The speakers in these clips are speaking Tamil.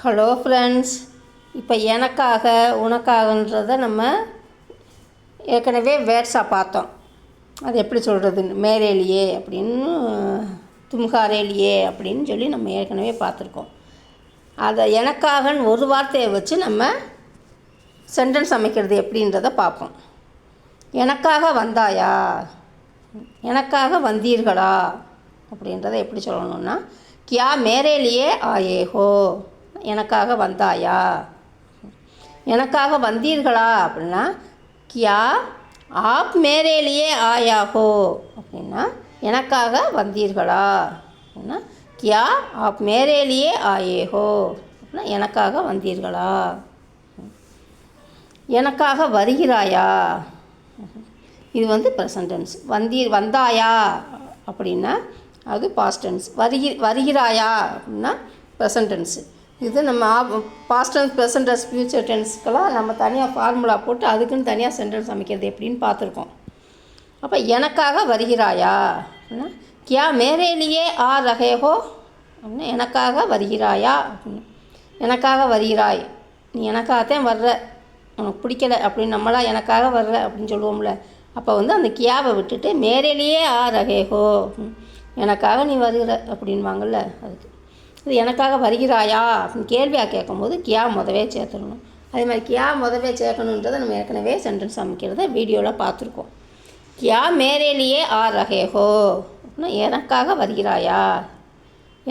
ஹலோ ஃப்ரெண்ட்ஸ், இப்போ எனக்காக உனக்காகன்றதை நம்ம ஏற்கனவே வேர்ட்ஸாக பார்த்தோம். அது எப்படி சொல்கிறதுன்னு மேரேலியே அப்படின்னு தும்ஹாரேலியே அப்படின்னு சொல்லி நம்ம ஏற்கனவே பார்த்துருக்கோம். அதை எனக்காகன்னு ஒரு வார்த்தையை வச்சு நம்ம சென்டென்ஸ் அமைக்கிறது எப்படின்றத பார்ப்போம். எனக்காக வந்தாயா, எனக்காக வந்தீர்களா அப்படின்றத எப்படி சொல்லணும்னா, கியா மேரேலியே ஆயே ஹோ, எனக்காக வந்தாயா. எனக்காக வந்தீர்களா அப்படின்னா கியா ஆப் மேரேலியே ஆயா ஹோ அப்படின்னா எனக்காக வந்தீர்களா அப்படின்னா கியா ஆப் மேரேலியே ஆயே ஹோ அப்படின்னா எனக்காக வந்தீர்களா. எனக்காக வருகிறாயா, இது வந்து ப்ரெசன்ட் டென்ஸ். வந்தாயா அப்படின்னா அது பாஸ்ட் டென்ஸ். வருகிறாயா அப்படின்னா ப்ரெசன்ட் டென்ஸு. இது நம்ம past tense, present tense, future டென்ஸ்க்கெல்லாம் நம்ம தனியாக ஃபார்முலா போட்டு அதுக்குன்னு தனியாக சென்டென்ஸ் அமைக்கிறது எப்படின்னு பார்த்துருக்கோம். அப்போ எனக்காக வருகிறாயா அப்படின்னா கியா மேரேலியே ஆ ரஹே ஹோ அப்படின்னா எனக்காக வருகிறாயா அப்படின்னு. எனக்காக வருகிறாய், நீ எனக்காகத்தான் வர்ற, உனக்கு பிடிக்கலை அப்படின்னு நம்மளாம் எனக்காக வர்ற அப்படின்னு சொல்லுவோம்ல. அப்போ வந்து அந்த கியாவை விட்டுட்டு மேரேலியே ஆ ரஹே ஹோ, எனக்காக நீ வருகிற அப்படின்வாங்கள்ல, அதுக்கு இது எனக்காக வருகிறாயா அப்படின்னு கேள்வியாக கேட்கும்போது கியா முதவே சேர்த்துடணும். அதே மாதிரி கியா முதவே சேர்க்கணுன்றதை நம்ம ஏற்கனவே சென்டென்ஸ் அமைக்கிறத வீடியோவில் பார்த்துருக்கோம். கியா மேரேலியே ஆ ரஹே ஹோ அப்படின்னா எனக்காக வருகிறாயா,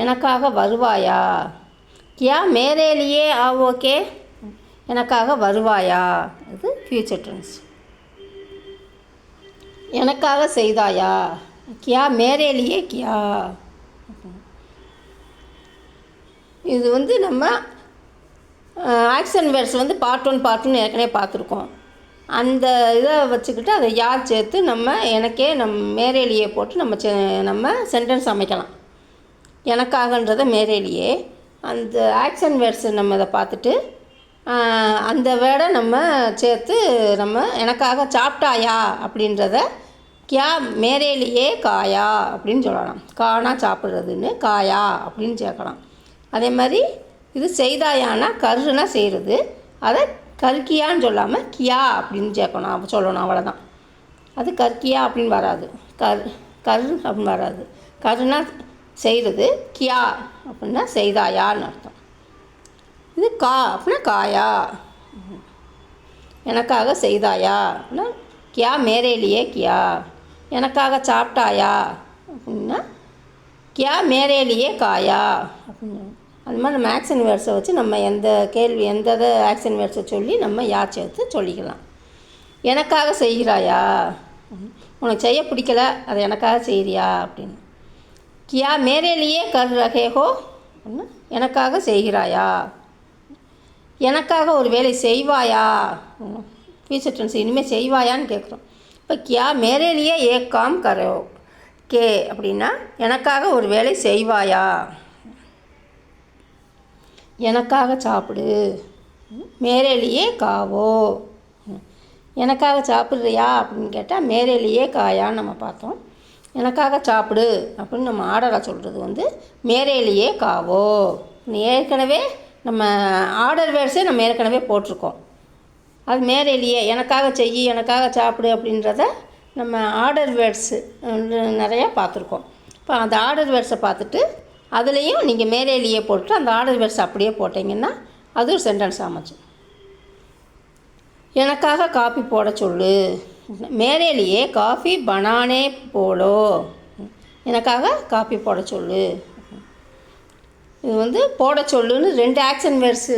எனக்காக வருவாயா. கியா மேரேலியே ஆ ஓகே, எனக்காக வருவாயா, இது ஃப்யூச்சர் டென்ஸ். எனக்காக செய்தாயா, கியா மேரேலியே கியா. இது வந்து நம்ம ஆக்ஷன் வேர்ட்ஸ் வந்து பார்ட் 1 பார்ட் 2 ஏற்கனவே பார்த்துருக்கோம். அந்த இதை வச்சுக்கிட்டு அதை யார் சேர்த்து நம்ம எனக்கே மேரேலியே போட்டு நம்ம சென்டென்ஸ் அமைக்கலாம். எனக்காகன்றதை மேரேலியே, அந்த ஆக்ஷன் வேர்ட்ஸ் நம்ம இதை பார்த்துட்டு அந்த வேர்டை நம்ம சேர்த்து நம்ம எனக்காக சாப்பிட்டாயா அப்படின்றத கியா மேரேலியே காயா அப்படின்னு சொல்லலாம். கானா சாப்பிட்றதுன்னு, காயா அப்படின்னு சேர்க்கலாம். அதே மாதிரி இது செய்தாயானா கருனா செய்கிறது, அதை கற்கியான்னு சொல்லாமல் கியா அப்படின்னு சேர்க்கணும், சொல்லணும், அவ்வளோதான். அது கற்கியா அப்படின்னு வராது, கரு அப்படின்னு வராது. கருனா செய்கிறது, கியா அப்படின்னா செய்தாயான்னு அர்த்தம். இது கா அப்படின்னா காயா, எனக்காக செய்தாயா அப்படின்னா கியா மேரேலியே கியா. எனக்காக சாப்பிட்டாயா அப்படின்னா கியா மேரேலியே காயா அப்படின்னு. அது மாதிரி நம்ம ஆக்ஷன் வேர்ட்ஸை வச்சு நம்ம எந்த ஆக்ஷன் வேர்ட்ஸை சொல்லி நம்ம யார் சேர்த்து சொல்லிக்கலாம். எனக்காக செய்கிறாயா, உனக்கு செய்ய பிடிக்கல, அதை எனக்காக செய்கிறியா அப்படின்னு. கியா மேரேலியே கர் ரஹே ஹோ அப்படின்னா எனக்காக செய்கிறாயா. எனக்காக ஒரு வேலை செய்வாயா, ஃப்யூச்சர் டென்ஸ், இனிமேல் செய்வாயான்னு கேட்குறோம். இப்போ கியா மேரேலியே ஏக் காம் கரோ கே அப்படின்னா எனக்காக ஒரு வேலை செய்வாயா. எனக்காக சாப்பிடு, மேரேலியே காவோ. எனக்காக சாப்பிட்றியா அப்படின்னு கேட்டால் மேரேலியே காயான்னு நம்ம பார்த்தோம். எனக்காக சாப்பிடு அப்படின்னு நம்ம ஆர்டராக சொல்கிறது வந்து மேரேலியே காவோ. ஏற்கனவே நம்ம ஆர்டர் வேர்ட்ஸே நம்ம ஏற்கனவே போட்டிருக்கோம். அது மேரேலியே எனக்காக செய், எனக்காக சாப்பிடு அப்படின்றத நம்ம ஆர்டர் வேர்ட்ஸு நிறையா பார்த்துருக்கோம். இப்போ அந்த ஆர்டர் வேர்ட்ஸை பார்த்துட்டு அதுலேயும் நீங்கள் மேரேலியே போட்டு அந்த ஆர்டர் வேர்ட்ஸ் அப்படியே போட்டிங்கன்னா அது ஒரு சென்டென்ஸ் அமைச்சு. எனக்காக காஃபி போட சொல்லு, மேரேலியே காஃபி பனானே போலோ, எனக்காக காஃபி போட சொல்லு. இது வந்து போட சொல்லுன்னு 2 ஆக்ஷன் வேர்ட்ஸு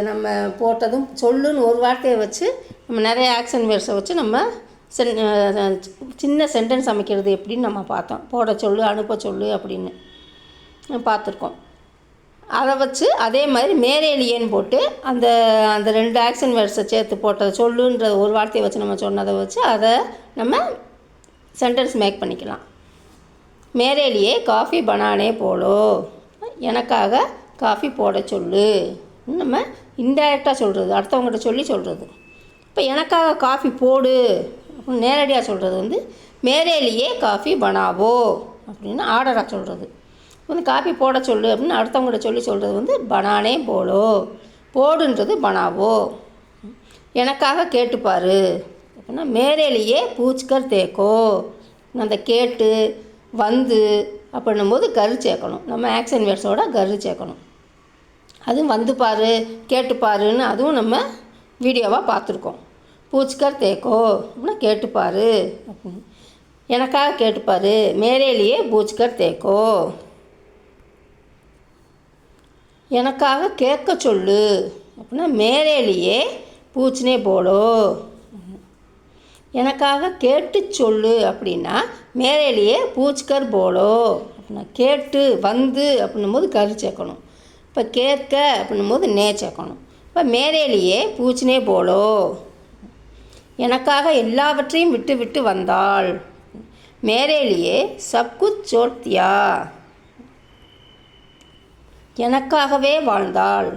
நம்ம போட்டதும், சொல்லுன்னு ஒரு வார்த்தையை வச்சு நம்ம நிறைய ஆக்ஷன் வேர்ட்ஸை வச்சு நம்ம சின்ன சென்டென்ஸ் அமைக்கிறது எப்படின்னு நம்ம பார்த்தோம். போட சொல்லு, அனுப்ப சொல்லு அப்படின்னு பார்த்துருக்கோம். அதை வச்சு அதே மாதிரி மேரேலியேன்னு போட்டு அந்த 2 ஆக்ஷன் வேர்ட்ஸை சேர்த்து போட்டதை சொல்லுன்ற ஒரு வார்த்தையை வச்சு நம்ம சொன்னதை வச்சு அதை நம்ம சென்டென்ஸ் மேக் பண்ணிக்கலாம். மேரேலியே காஃபி பனானே போலோ, எனக்காக காஃபி போட சொல்லு நம்ம இன்டைரக்டாக சொல்கிறது, அடுத்தவங்ககிட்ட சொல்லி சொல்கிறது. இப்போ எனக்காக காஃபி போடு அப்படின்னு நேரடியாக சொல்கிறது வந்து மேரேலியே காஃபி பனாவோ அப்படின்னு ஆர்டராக சொல்கிறது. வந்து காப்பி போட சொல்லு அப்படின்னு அடுத்தவங்கள்ட்ட சொல்லி சொல்கிறது வந்து பனானே போலோ. போடுன்றது பனாவோ. எனக்காக கேட்டுப்பார் அப்படின்னா மேரேலியே பூச்கர் தேக்கோ. அந்த கேட்டு வந்து அப்படின்னும் போது கரு சேர்க்கணும். நம்ம ஆக்ஷன் வேர்ட்ஸோட கரு சேர்க்கணும். அதுவும் வந்து பாரு கேட்டுப்பாருன்னு அதுவும் நம்ம வீடியோவாக பார்த்துருக்கோம். பூச்கர் தேக்கோ அப்படின்னா கேட்டுப்பார் அப்படின்னு. எனக்காக கேட்டுப்பார் மேரேலியே பூச்கர் தேக்கோ. எனக்காக கேட்க சொல்லு அப்படின்னா மேரேலியே பூச்னே போலோ. எனக்காக கேட்டு சொல்லு அப்படின்னா மேரேலியே பூச்கர் போலோ அப்படின்னா கேட்டு வந்து அப்படின்னும் போது கரு சேர்க்கணும். இப்போ கேட்க அப்படின்னும் போது நே சேர்க்கணும். இப்போ மேரேலியே பூச்னே போலோ. எனக்காக எல்லாவற்றையும் விட்டு விட்டு வந்தாள் மேரேலியே சப்குச் சோட் தியா. எனக்காகவே வாழ்ந்தாள்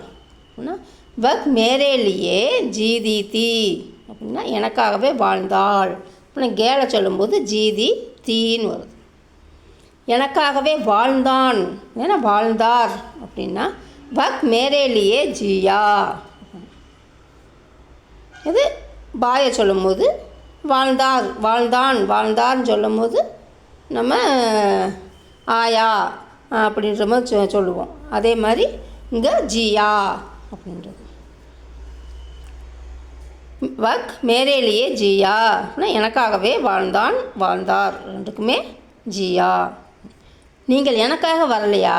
அப்படின்னா வக் மேரேலியே ஜீதி தீ அப்படின்னா எனக்காகவே வாழ்ந்தாள் அப்படின்னா கேலை சொல்லும்போது ஜீதி தீன்னு வருது. எனக்காகவே வாழ்ந்தான் ஏன்னா வாழ்ந்தார் அப்படின்னா வக் மேரேலியே ஜியா. இது பாயை சொல்லும்போது வாழ்ந்தார் வாழ்ந்தான் வாழ்ந்தார்னு சொல்லும் போது நம்ம ஆயா அப்படின்ற மாதிரி சொல்லுவோம். அதே மாதிரி இங்கே ஜியா அப்படின்றது வக் மேரேலியே ஜியா அப்படின்னா எனக்காகவே வாழ்ந்தான் வாழ்ந்தார் ரெண்டுக்குமே ஜியா. நீங்கள் எனக்காக வரலையா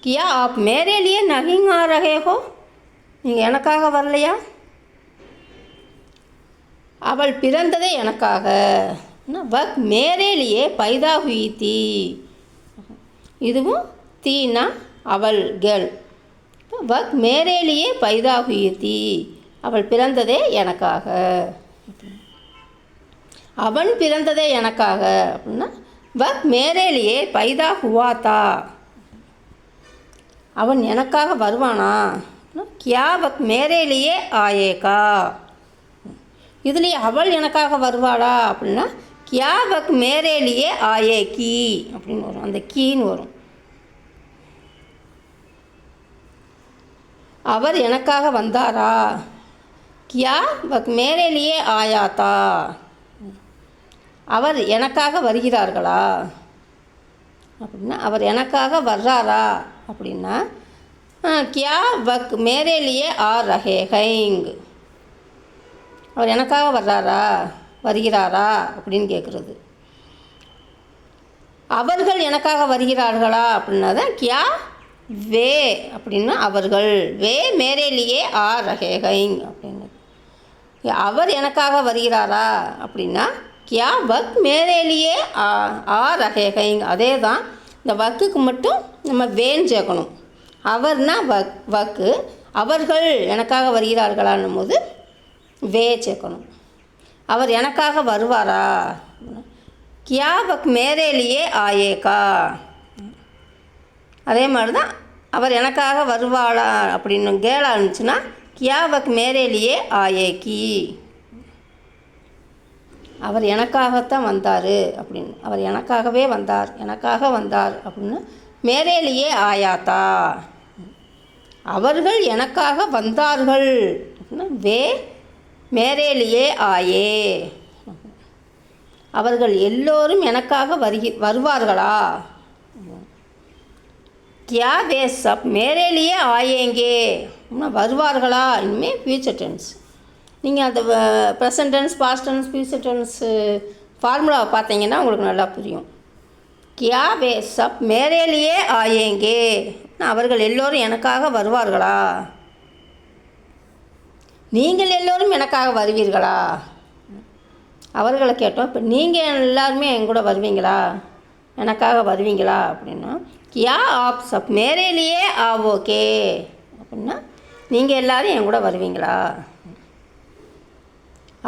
கியா ஆப் மேரேலியே நகிங் ஆ ரஹே ஹோ. நீங்கள் எனக்காக வரலையா. அவள் பிறந்ததே எனக்காக வக் மேரேலியே பைதா ஹுயி தீ. இதுவும் தீனா அவள் கேர்ள். வக் மேரேலியே பைதா ஹுயி தீ அவள் பிறந்ததே எனக்காக. அவன் பிறந்ததே எனக்காக அப்படின்னா வக் மேரேலியே பைதா ஹுவா தா. அவன் எனக்காக வருவானா கியா வக் மேரேலியே ஆயேகா. இதுலேயே அவள் எனக்காக வருவாளா அப்படின்னா கியா வக் மேரேலியே ஆயே கீ அப்படின்னு வரும். அந்த கீன்னு வரும். அவர் எனக்காக வந்தாரா கியா வக் மேரேலியே ஆயாத்தா. அவர் எனக்காக வருகிறார்களா அப்படின்னா அவர் எனக்காக வர்றாரா அப்படின்னா கியா வக் மேரேலியே ஆ ரஹே ஹைங். அவர் எனக்காக வர்றாரா வருகிறாரா அப்படின்னு கேட்குறது. அவர்கள் எனக்காக வருகிறார்களா அப்படின்னா தான் கியா வே அப்படின்னா அவர்கள். வே மேரேலியே ஆ ரஹே ஹைங் அப்படின்னு. அவர் எனக்காக வருகிறாரா அப்படின்னா கியா வக் மேரேலியே ஆ ரஹே ஹைங். அதே தான் இந்த வக்குக்கு மட்டும் நம்ம வேன் சேர்க்கணும். அவர்னா வக்கு, அவர்கள் எனக்காக வருகிறார்களான்னும் போது வே சேர்க்கணும். அவர் எனக்காக வருவாரா கியா வக் மேரேலியே ஆயேகா. அதே மாதிரி தான் அவர் எனக்காக வருவாளா அப்படின்னு கேளாக இருந்துச்சுன்னா கியா வக் மேரேலியே ஆயேகி. அவர் எனக்காகத்தான் வந்தார் அப்படின்னு. அவர் எனக்காகவே வந்தார் எனக்காக வந்தார் அப்படின்னு மேரேலியே ஆயாத்தா. அவர்கள் எனக்காக வந்தார்கள் அப்படின்னா வே மேரேலியே ஆயே. அவர்கள் எல்லோரும் எனக்காக வருவார்களா கியா வே சப் மேரேலியே ஆயேங்கே அப்படின்னா வருவார்களா. இனிமேல் ஃபியூச்சர் டென்ஸ். நீங்கள் அந்த present tense past tense future tense ஃபார்முலாவை பார்த்தீங்கன்னா உங்களுக்கு நல்லா புரியும். கியா வே சப் மேரேலியே ஆயேங்கே அவர்கள் எல்லோரும் எனக்காக வருவார்களா. நீங்கள் எல்லோரும் எனக்காக வருவீர்களா. அவர்களை கேட்டோம். இப்போ நீங்கள் எல்லாருமே என் கூட வருவீங்களா எனக்காக வருவீங்களா அப்படின்னா கியா ஆப் சப் மேரேலியே ஆவோகே அப்படின்னா நீங்கள் எல்லோரும் என் கூட வருவீங்களா.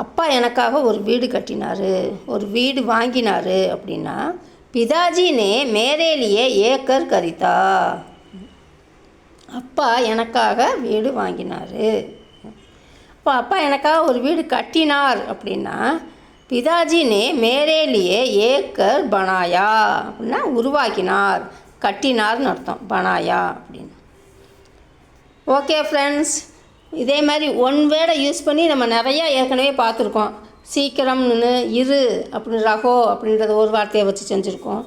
அப்பா எனக்காக ஒரு வீடு கட்டினார் ஒரு வீடு வாங்கினார் அப்படின்னா பிதாஜினே மேரேலியே ஏக்கர் கரிதா. அப்பா எனக்காக வீடு வாங்கினார். அப்போ அப்பா எனக்காக ஒரு வீடு கட்டினார் அப்படின்னா பிதாஜினே மேரேலியே ஏக்கர் பனாயா அப்படின்னா உருவாக்கினார். கட்டினார்னு அர்த்தம் பனாயா அப்படின்னு. ஓகே ஃப்ரெண்ட்ஸ், இதே மாதிரி ஒன் வேர்டை யூஸ் பண்ணி நம்ம நிறையா ஏற்கனவே பார்த்துருக்கோம். சீக்கிரம்னு இரு அப்படின்னு ரகோ அப்படின்றத ஒரு வார்த்தையை வச்சு செஞ்சுருக்கோம்.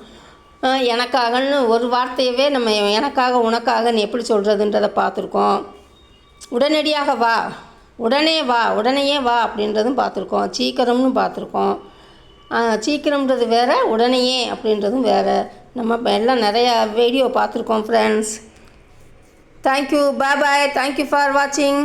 எனக்காகன்னு ஒரு வார்த்தையவே நம்ம எனக்காக உனக்காகன்னு எப்படி சொல்கிறதுன்றதை பார்த்துருக்கோம். உடனடியாக வா, உடனே வா, உடனேயே வா அப்படின்றதும் பார்த்துருக்கோம். சீக்கிரம்னு பார்த்துருக்கோம். சீக்கிரம்ன்றது வேறு, உடனேயே அப்படின்றதும் வேறு. நம்ம எல்லாம் நிறையா வீடியோ பார்த்துருக்கோம் friends. Thank you, bye bye, thank you for வாட்சிங்.